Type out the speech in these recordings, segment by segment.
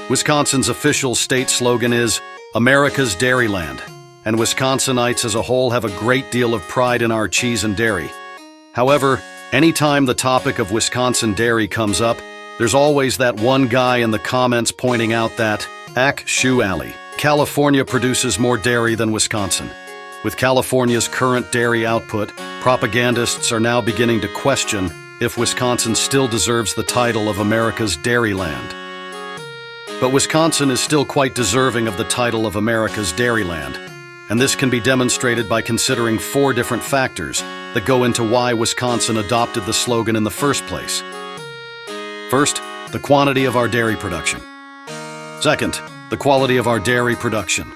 Wisconsin's official state slogan is America's Dairyland, and Wisconsinites as a whole have a great deal of pride in our cheese and dairy. However, anytime the topic of Wisconsin dairy comes up, there's always that one guy in the comments pointing out that, shoe alley, California produces more dairy than Wisconsin. With California's current dairy output, propagandists are now beginning to question if Wisconsin still deserves the title of America's Dairyland. But Wisconsin is still quite deserving of the title of America's Dairyland, and this can be demonstrated by considering 4 different factors that go into why Wisconsin adopted the slogan in the first place. First, the quantity of our dairy production. Second, the quality of our dairy production.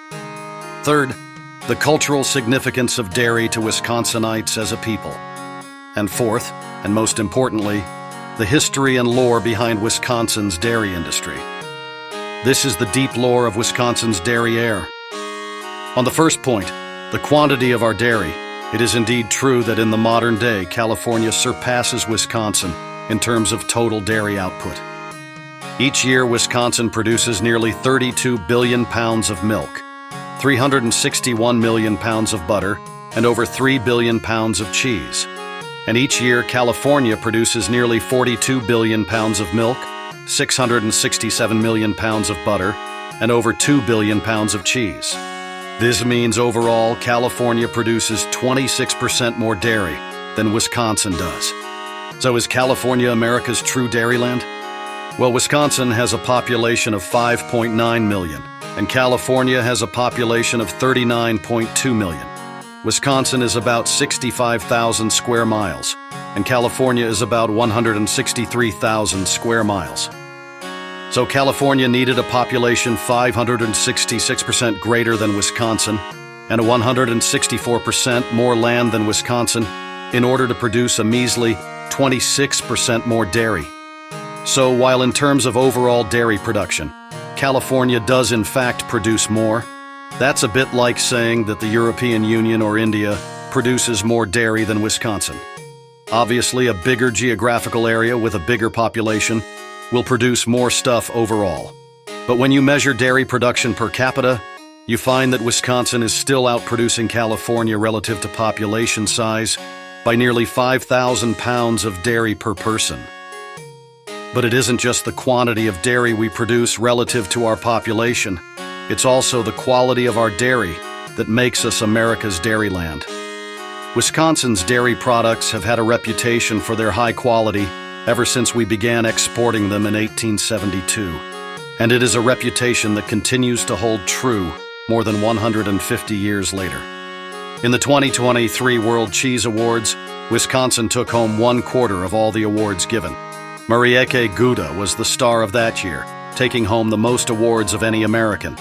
Third, the cultural significance of dairy to Wisconsinites as a people. And fourth, and most importantly, the history and lore behind Wisconsin's dairy industry. This is the deep lore of Wisconsin's dairy air. On the first point, the quantity of our dairy, it is indeed true that in the modern day, California surpasses Wisconsin in terms of total dairy output. Each year, Wisconsin produces nearly 32 billion pounds of milk, 361 million pounds of butter, and over 3 billion pounds of cheese. And each year, California produces nearly 42 billion pounds of milk, 667 million pounds of butter, and over 2 billion pounds of cheese. This means overall, California produces 26% more dairy than Wisconsin does. So is California America's true dairyland? Well, Wisconsin has a population of 5.9 million, and California has a population of 39.2 million. Wisconsin is about 65,000 square miles, and California is about 163,000 square miles. So California needed a population 566% greater than Wisconsin and 164% more land than Wisconsin in order to produce a measly 26% more dairy. So while in terms of overall dairy production, California does in fact produce more, that's a bit like saying that the European Union or India produces more dairy than Wisconsin. Obviously, a bigger geographical area with a bigger population will produce more stuff overall. But when you measure dairy production per capita, you find that Wisconsin is still outproducing California relative to population size by nearly 5,000 pounds of dairy per person. But it isn't just the quantity of dairy we produce relative to our population, it's also the quality of our dairy that makes us America's dairyland. Wisconsin's dairy products have had a reputation for their high quality ever since we began exporting them in 1872, and it is a reputation that continues to hold true more than 150 years later. In the 2023 World Cheese Awards, Wisconsin took home 1/4 of all the awards given. Marieke Gouda was the star of that year, taking home the most awards of any American.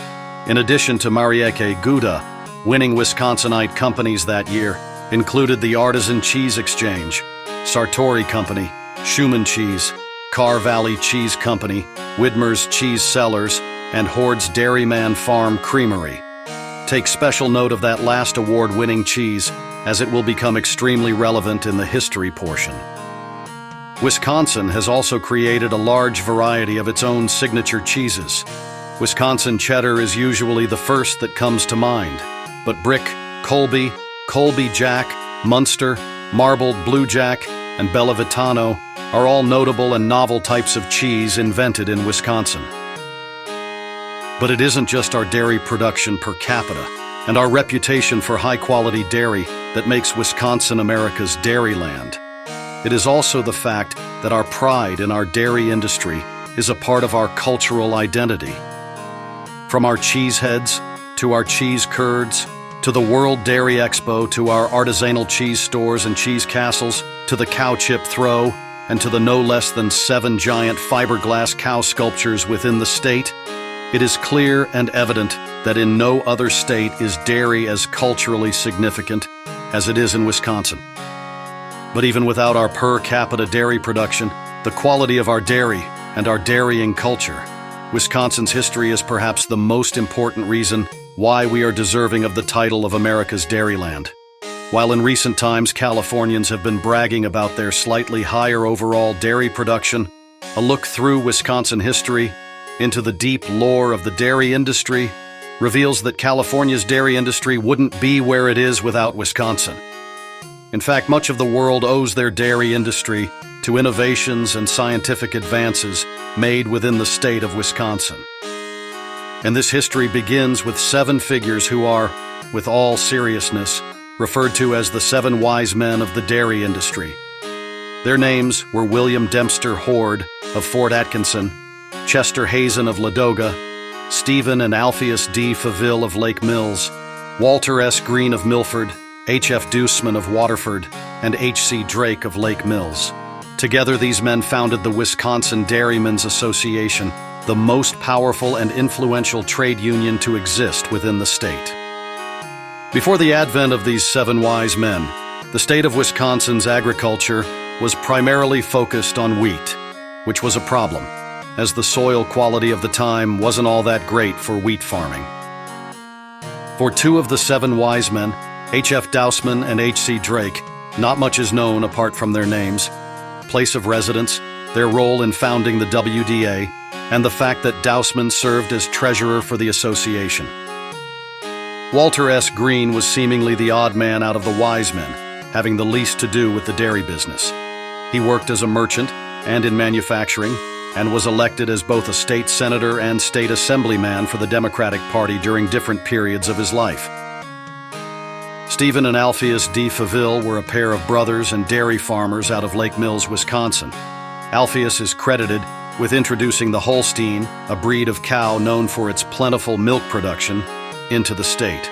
In addition to Marieke Gouda, winning Wisconsinite companies that year included the Artisan Cheese Exchange, Sartori Company, Schumann Cheese, Carr Valley Cheese Company, Widmer's Cheese Cellars, and Hoard's Dairyman Farm Creamery. Take special note of that last award-winning cheese, as it will become extremely relevant in the history portion. Wisconsin has also created a large variety of its own signature cheeses. Wisconsin cheddar is usually the first that comes to mind, but Brick, Colby, Colby Jack, Munster, Marbled Blue Jack, and Bellavitano are all notable and novel types of cheese invented in Wisconsin. But it isn't just our dairy production per capita and our reputation for high-quality dairy that makes Wisconsin America's dairyland. It is also the fact that our pride in our dairy industry is a part of our cultural identity. From our cheeseheads, to our cheese curds, to the World Dairy Expo, to our artisanal cheese stores and cheese castles, to the cow chip throw, and to the no less than 7 giant fiberglass cow sculptures within the state, it is clear and evident that in no other state is dairy as culturally significant as it is in Wisconsin. But even without our per capita dairy production, the quality of our dairy and our dairying culture, Wisconsin's history is perhaps the most important reason why we are deserving of the title of America's Dairyland. While in recent times Californians have been bragging about their slightly higher overall dairy production, a look through Wisconsin history into the deep lore of the dairy industry reveals that California's dairy industry wouldn't be where it is without Wisconsin. In fact, much of the world owes their dairy industry to innovations and scientific advances made within the state of Wisconsin. And this history begins with 7 figures who are, with all seriousness, referred to as the 7 wise men of the dairy industry. Their names were William Dempster Hord of Fort Atkinson, Chester Hazen of Ladoga, Stephen and Alpheus D. Faville of Lake Mills, Walter S. Green of Milford, H.F. Deuceman of Waterford, and H.C. Drake of Lake Mills. Together, these men founded the Wisconsin Dairymen's Association, the most powerful and influential trade union to exist within the state. Before the advent of these 7 wise men, the state of Wisconsin's agriculture was primarily focused on wheat, which was a problem, as the soil quality of the time wasn't all that great for wheat farming. For 2 of the 7 wise men, H.F. Deuceman and H.C. Drake, not much is known apart from their names, place of residence, their role in founding the WDA, and the fact that Deuceman served as treasurer for the association. Walter S. Green was seemingly the odd man out of the wise men, having the least to do with the dairy business. He worked as a merchant and in manufacturing, and was elected as both a state senator and state assemblyman for the Democratic Party during different periods of his life. Stephen and Alpheus D. Faville were a pair of brothers and dairy farmers out of Lake Mills, Wisconsin. Alpheus is credited with introducing the Holstein, a breed of cow known for its plentiful milk production, into the state.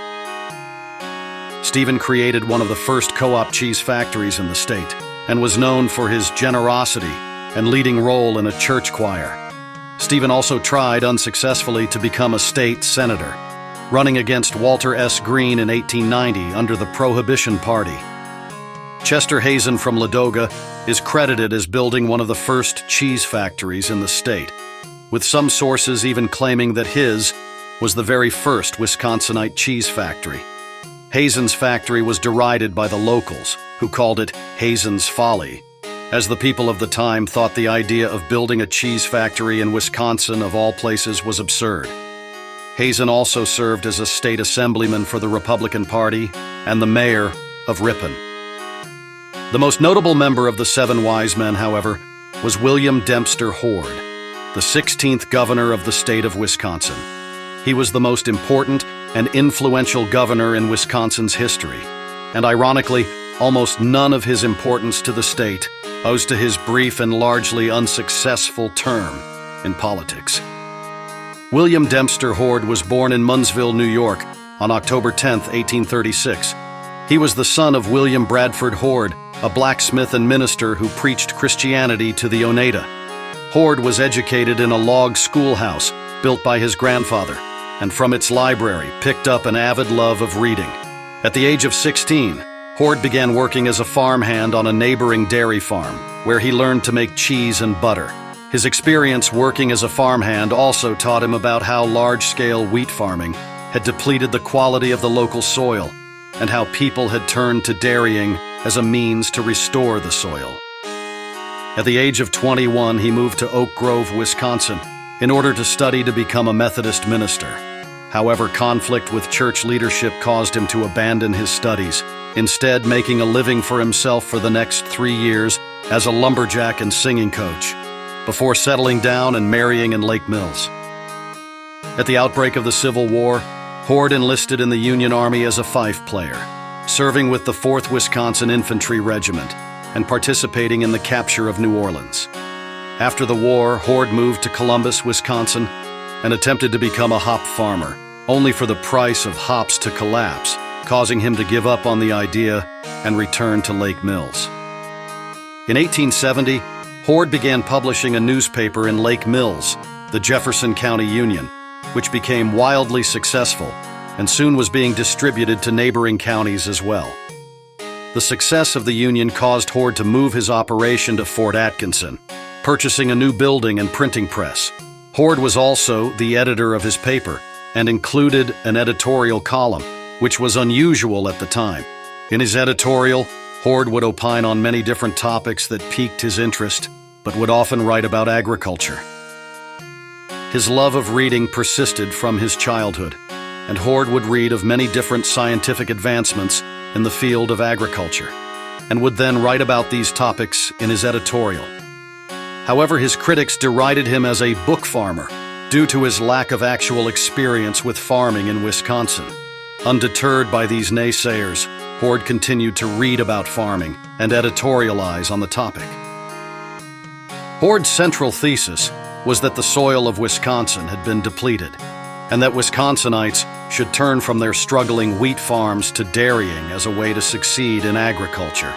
Stephen created one of the first co-op cheese factories in the state and was known for his generosity and leading role in a church choir. Stephen also tried unsuccessfully to become a state senator, running against Walter S. Green in 1890 under the Prohibition Party. Chester Hazen from Ladoga is credited as building one of the first cheese factories in the state, with some sources even claiming that his was the very first Wisconsinite cheese factory. Hazen's factory was derided by the locals, who called it Hazen's Folly, as the people of the time thought the idea of building a cheese factory in Wisconsin, of all places, was absurd. Hazen also served as a state assemblyman for the Republican Party and the mayor of Ripon. The most notable member of the 7 wise men, however, was William Dempster Hord, the 16th governor of the state of Wisconsin. He was the most important and influential governor in Wisconsin's history, and ironically, almost none of his importance to the state owes to his brief and largely unsuccessful term in politics. William Dempster Hord was born in Munnsville, New York, on October 10, 1836. He was the son of William Bradford Hord, a blacksmith and minister who preached Christianity to the Oneida. Hord was educated in a log schoolhouse built by his grandfather, and from its library picked up an avid love of reading. At the age of 16, Hord began working as a farmhand on a neighboring dairy farm, where he learned to make cheese and butter. His experience working as a farmhand also taught him about how large-scale wheat farming had depleted the quality of the local soil, and how people had turned to dairying as a means to restore the soil. At the age of 21, he moved to Oak Grove, Wisconsin, in order to study to become a Methodist minister. However, conflict with church leadership caused him to abandon his studies, instead making a living for himself for the next 3 years as a lumberjack and singing coach, before settling down and marrying in Lake Mills. At the outbreak of the Civil War, Hord enlisted in the Union Army as a fife player, serving with the 4th Wisconsin Infantry Regiment and participating in the capture of New Orleans. After the war, Hord moved to Columbus, Wisconsin, and attempted to become a hop farmer, only for the price of hops to collapse, causing him to give up on the idea and return to Lake Mills. In 1870, Hord began publishing a newspaper in Lake Mills, the Jefferson County Union, which became wildly successful and soon was being distributed to neighboring counties as well. The success of the Union caused Hord to move his operation to Fort Atkinson, purchasing a new building and printing press. Hord was also the editor of his paper and included an editorial column, which was unusual at the time. In his editorial, Hord would opine on many different topics that piqued his interest, but would often write about agriculture. His love of reading persisted from his childhood, and Hoard would read of many different scientific advancements in the field of agriculture, and would then write about these topics in his editorial. However, his critics derided him as a book farmer due to his lack of actual experience with farming in Wisconsin. Undeterred by these naysayers, Hoard continued to read about farming and editorialize on the topic. Hoard's central thesis was that the soil of Wisconsin had been depleted, and that Wisconsinites should turn from their struggling wheat farms to dairying as a way to succeed in agriculture,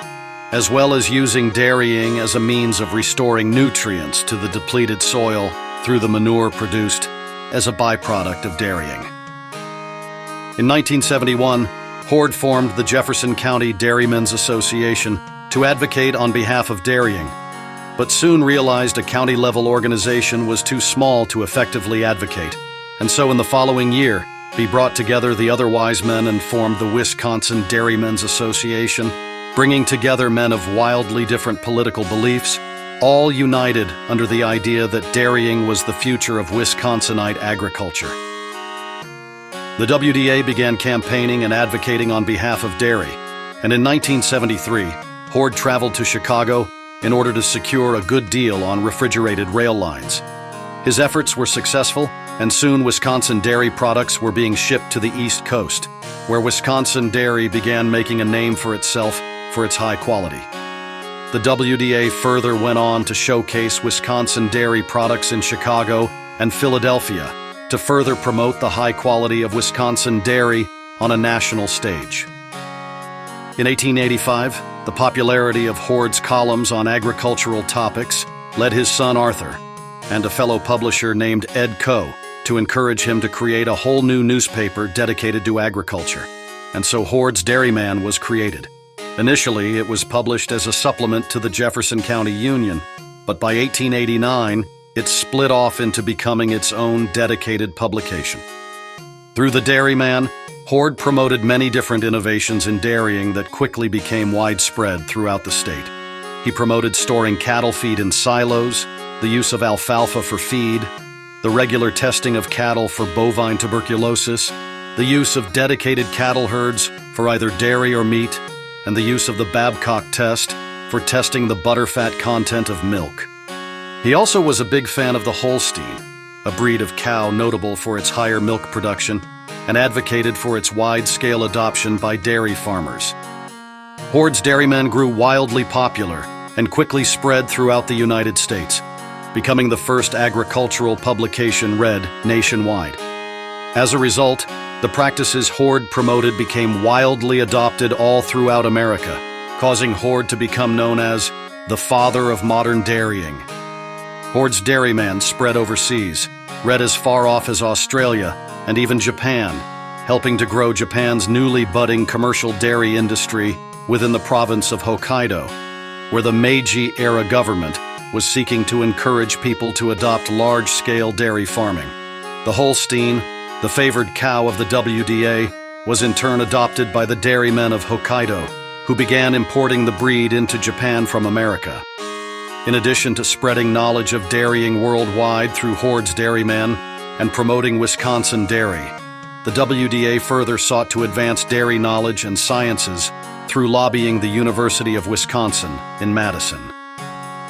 as well as using dairying as a means of restoring nutrients to the depleted soil through the manure produced as a byproduct of dairying. In 1971, Hoard formed the Jefferson County Dairymen's Association to advocate on behalf of dairying, but soon realized a county-level organization was too small to effectively advocate, and so in the following year, he brought together the other wise men and formed the Wisconsin Dairymen's Association, bringing together men of wildly different political beliefs, all united under the idea that dairying was the future of Wisconsinite agriculture. The WDA began campaigning and advocating on behalf of dairy, and in 1973, Hoard traveled to Chicago in order to secure a good deal on refrigerated rail lines. His efforts were successful, and soon Wisconsin dairy products were being shipped to the East Coast, where Wisconsin dairy began making a name for itself for its high quality. The WDA further went on to showcase Wisconsin dairy products in Chicago and Philadelphia to further promote the high quality of Wisconsin dairy on a national stage. In 1885, the popularity of Hoard's columns on agricultural topics led his son Arthur and a fellow publisher named Ed Coe to encourage him to create a whole new newspaper dedicated to agriculture, and so Hoard's Dairyman was created. Initially, it was published as a supplement to the Jefferson County Union, but by 1889, it split off into becoming its own dedicated publication. Through the Dairyman, Hoard promoted many different innovations in dairying that quickly became widespread throughout the state. He promoted storing cattle feed in silos, the use of alfalfa for feed, the regular testing of cattle for bovine tuberculosis, the use of dedicated cattle herds for either dairy or meat, and the use of the Babcock test for testing the butterfat content of milk. He also was a big fan of the Holstein, a breed of cow notable for its higher milk production, and advocated for its wide-scale adoption by dairy farmers. Hoard's Dairymen grew wildly popular and quickly spread throughout the United States, becoming the first agricultural publication read nationwide. As a result, the practices Hoard promoted became wildly adopted all throughout America, causing Hoard to become known as the father of modern dairying. Hoard's Dairyman spread overseas, read as far off as Australia and even Japan, helping to grow Japan's newly budding commercial dairy industry within the province of Hokkaido, where the Meiji-era government was seeking to encourage people to adopt large-scale dairy farming. The Holstein, the favored cow of the WDA, was in turn adopted by the dairymen of Hokkaido, who began importing the breed into Japan from America. In addition to spreading knowledge of dairying worldwide through Hoard's Dairyman and promoting Wisconsin dairy, the WDA further sought to advance dairy knowledge and sciences through lobbying the University of Wisconsin in Madison.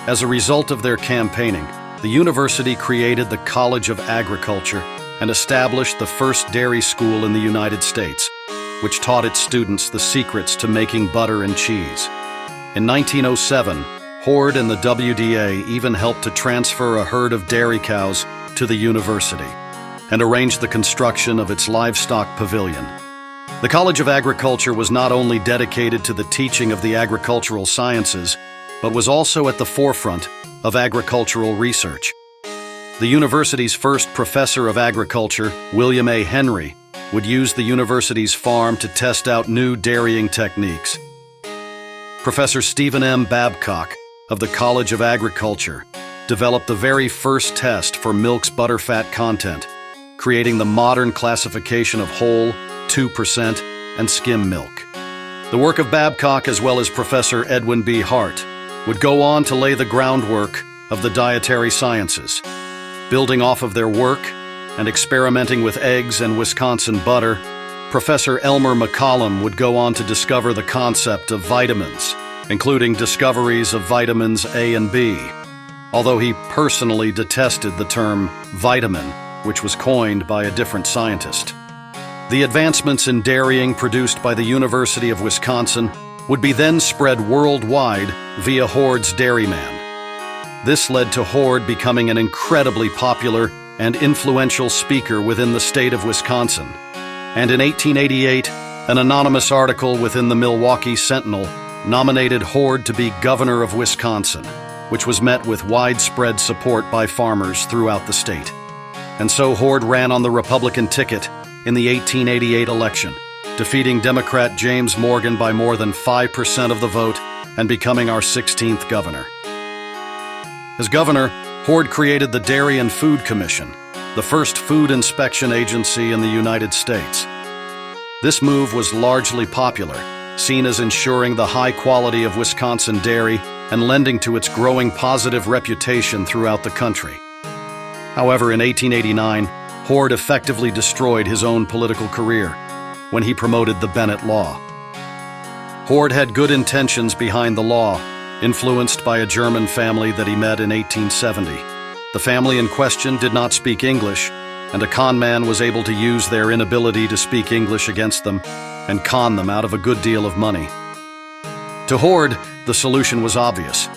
As a result of their campaigning, the university created the College of Agriculture and established the first dairy school in the United States, which taught its students the secrets to making butter and cheese. In 1907, Hoard and the WDA even helped to transfer a herd of dairy cows to the university and arranged the construction of its livestock pavilion. The College of Agriculture was not only dedicated to the teaching of the agricultural sciences, but was also at the forefront of agricultural research. The university's first professor of agriculture, William A. Henry, would use the university's farm to test out new dairying techniques. Professor Stephen M. Babcock of the College of Agriculture developed the very first test for milk's butterfat content, creating the modern classification of whole, 2%, and skim milk. The work of Babcock, as well as Professor Edwin B. Hart, would go on to lay the groundwork of the dietary sciences. Building off of their work and experimenting with eggs and Wisconsin butter, Professor Elmer McCollum would go on to discover the concept of vitamins, including discoveries of vitamins A and B, although he personally detested the term vitamin, which was coined by a different scientist. The advancements in dairying produced by the University of Wisconsin would be then spread worldwide via Hoard's Dairyman. This led to Hoard becoming an incredibly popular and influential speaker within the state of Wisconsin. And in 1888, an anonymous article within the Milwaukee Sentinel nominated Hoard to be governor of Wisconsin, which was met with widespread support by farmers throughout the state. And so Hoard ran on the Republican ticket in the 1888 election, defeating Democrat James Morgan by more than 5% of the vote and becoming our 16th governor. As governor, Hoard created the Dairy and Food Commission, the first food inspection agency in the United States. This move was largely popular, seen as ensuring the high quality of Wisconsin dairy and lending to its growing positive reputation throughout the country. However, in 1889, Hoard effectively destroyed his own political career when he promoted the Bennett Law. Hoard had good intentions behind the law, influenced by a German family that he met in 1870. The family in question did not speak English, and a con man was able to use their inability to speak English against them and con them out of a good deal of money. To Hoard, the solution was obvious.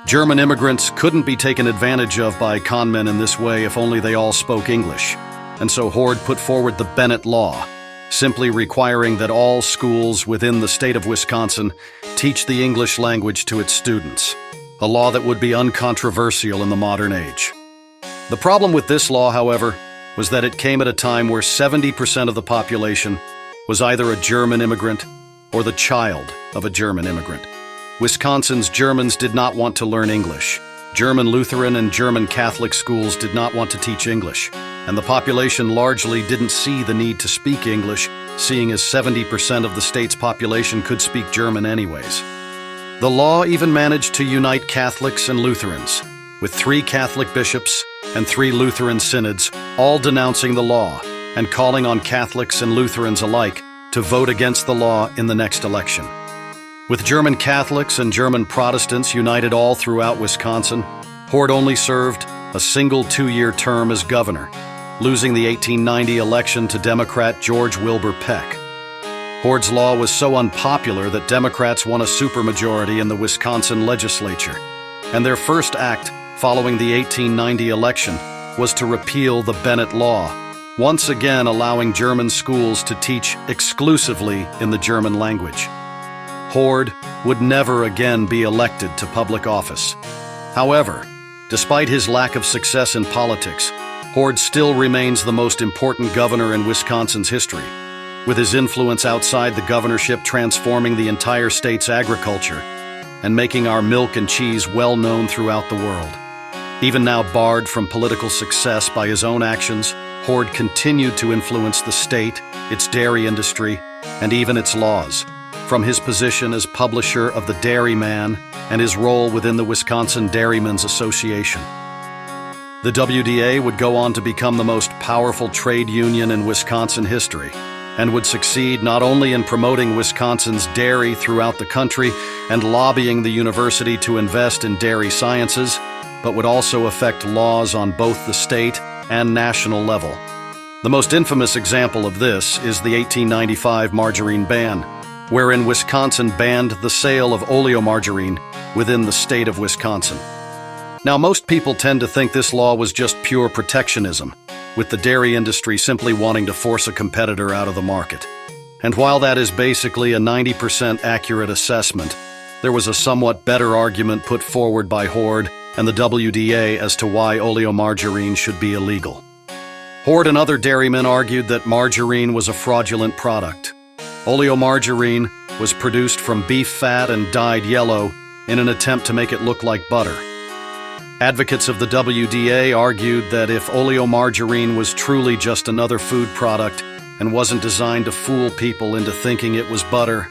German immigrants couldn't be taken advantage of by con men in this way if only they all spoke English. And so Hoard put forward the Bennett Law, simply requiring that all schools within the state of Wisconsin teach the English language to its students, a law that would be uncontroversial in the modern age. The problem with this law, however, was that it came at a time where 70% of the population was either a German immigrant or the child of a German immigrant. Wisconsin's Germans did not want to learn English. German Lutheran and German Catholic schools did not want to teach English, and the population largely didn't see the need to speak English, seeing as 70% of the state's population could speak German anyways. The law even managed to unite Catholics and Lutherans, with 3 Catholic bishops and 3 Lutheran synods all denouncing the law and calling on Catholics and Lutherans alike to vote against the law in the next election. With German Catholics and German Protestants united all throughout Wisconsin, Hoard only served a single 2-year term as governor, losing the 1890 election to Democrat George Wilbur Peck. Hoard's law was so unpopular that Democrats won a supermajority in the Wisconsin legislature, and their first act following the 1890 election was to repeal the Bennett Law, once again allowing German schools to teach exclusively in the German language. Hoard would never again be elected to public office. However, despite his lack of success in politics, Hoard still remains the most important governor in Wisconsin's history, with his influence outside the governorship transforming the entire state's agriculture and making our milk and cheese well known throughout the world. Even now barred from political success by his own actions, Hoard continued to influence the state, its dairy industry, and even its laws, from his position as publisher of the Dairyman and his role within the Wisconsin Dairymen's Association. The WDA would go on to become the most powerful trade union in Wisconsin history, and would succeed not only in promoting Wisconsin's dairy throughout the country and lobbying the university to invest in dairy sciences, but would also affect laws on both the state and national level. The most infamous example of this is the 1895 margarine ban, wherein Wisconsin banned the sale of oleomargarine within the state of Wisconsin. Now, most people tend to think this law was just pure protectionism, with the dairy industry simply wanting to force a competitor out of the market. And while that is basically a 90% accurate assessment, there was a somewhat better argument put forward by Hoard and the WDA as to why oleomargarine should be illegal. Hoard and other dairymen argued that margarine was a fraudulent product. Oleomargarine was produced from beef fat and dyed yellow in an attempt to make it look like butter. Advocates of the WDA argued that if oleomargarine was truly just another food product and wasn't designed to fool people into thinking it was butter,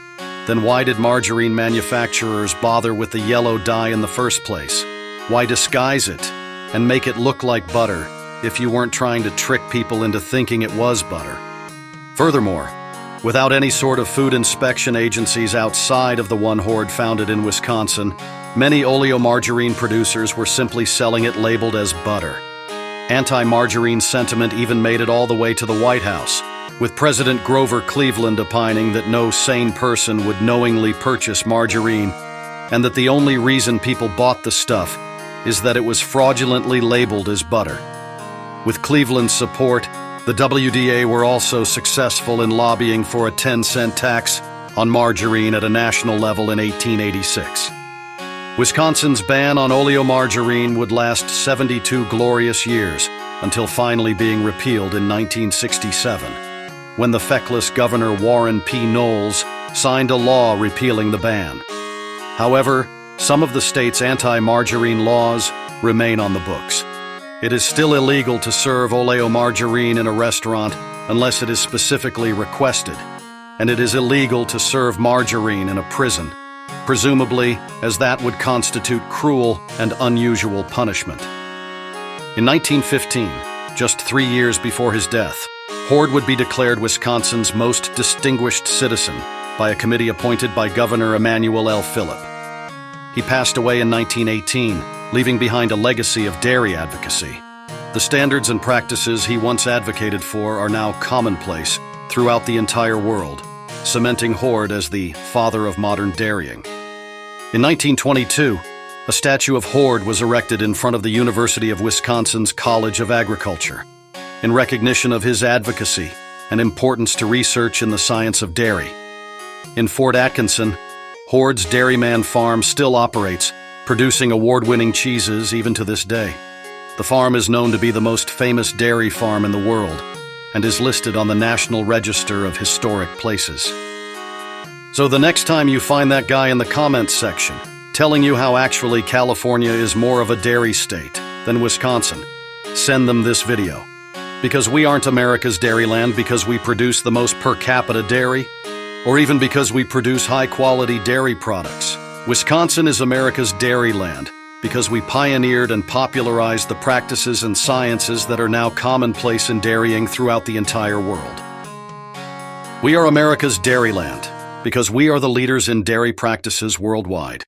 then why did margarine manufacturers bother with the yellow dye in the first place? Why disguise it and make it look like butter if you weren't trying to trick people into thinking it was butter. Furthermore, without any sort of food inspection agencies outside of the one Horde founded in Wisconsin, many oleomargarine producers were simply selling it labeled as butter. Anti-margarine sentiment even made it all the way to the White House, with President Grover Cleveland opining that no sane person would knowingly purchase margarine, and that the only reason people bought the stuff is that it was fraudulently labeled as butter. With Cleveland's support, the WDA were also successful in lobbying for a 10-cent tax on margarine at a national level in 1886. Wisconsin's ban on oleomargarine would last 72 glorious years until finally being repealed in 1967, when the feckless Governor Warren P. Knowles signed a law repealing the ban. However, some of the state's anti-margarine laws remain on the books. It is still illegal to serve oleomargarine in a restaurant unless it is specifically requested, and it is illegal to serve margarine in a prison, presumably as that would constitute cruel and unusual punishment. In 1915, just 3 years before his death, Horde would be declared Wisconsin's most distinguished citizen by a committee appointed by Governor Emanuel L. Phillip. He passed away in 1918, leaving behind a legacy of dairy advocacy. The standards and practices he once advocated for are now commonplace throughout the entire world, cementing Horde as the father of modern dairying. In 1922, a statue of Horde was erected in front of the University of Wisconsin's College of Agriculture, in recognition of his advocacy and importance to research in the science of dairy. In Fort Atkinson, Horde's Dairyman Farm still operates, producing award-winning cheeses even to this day. The farm is known to be the most famous dairy farm in the world and is listed on the National Register of Historic Places. So the next time you find that guy in the comments section telling you how actually California is more of a dairy state than Wisconsin, send them this video. Because we aren't America's Dairyland because we produce the most per capita dairy, or even because we produce high-quality dairy products. Wisconsin is America's Dairyland because we pioneered and popularized the practices and sciences that are now commonplace in dairying throughout the entire world. We are America's Dairyland because we are the leaders in dairy practices worldwide.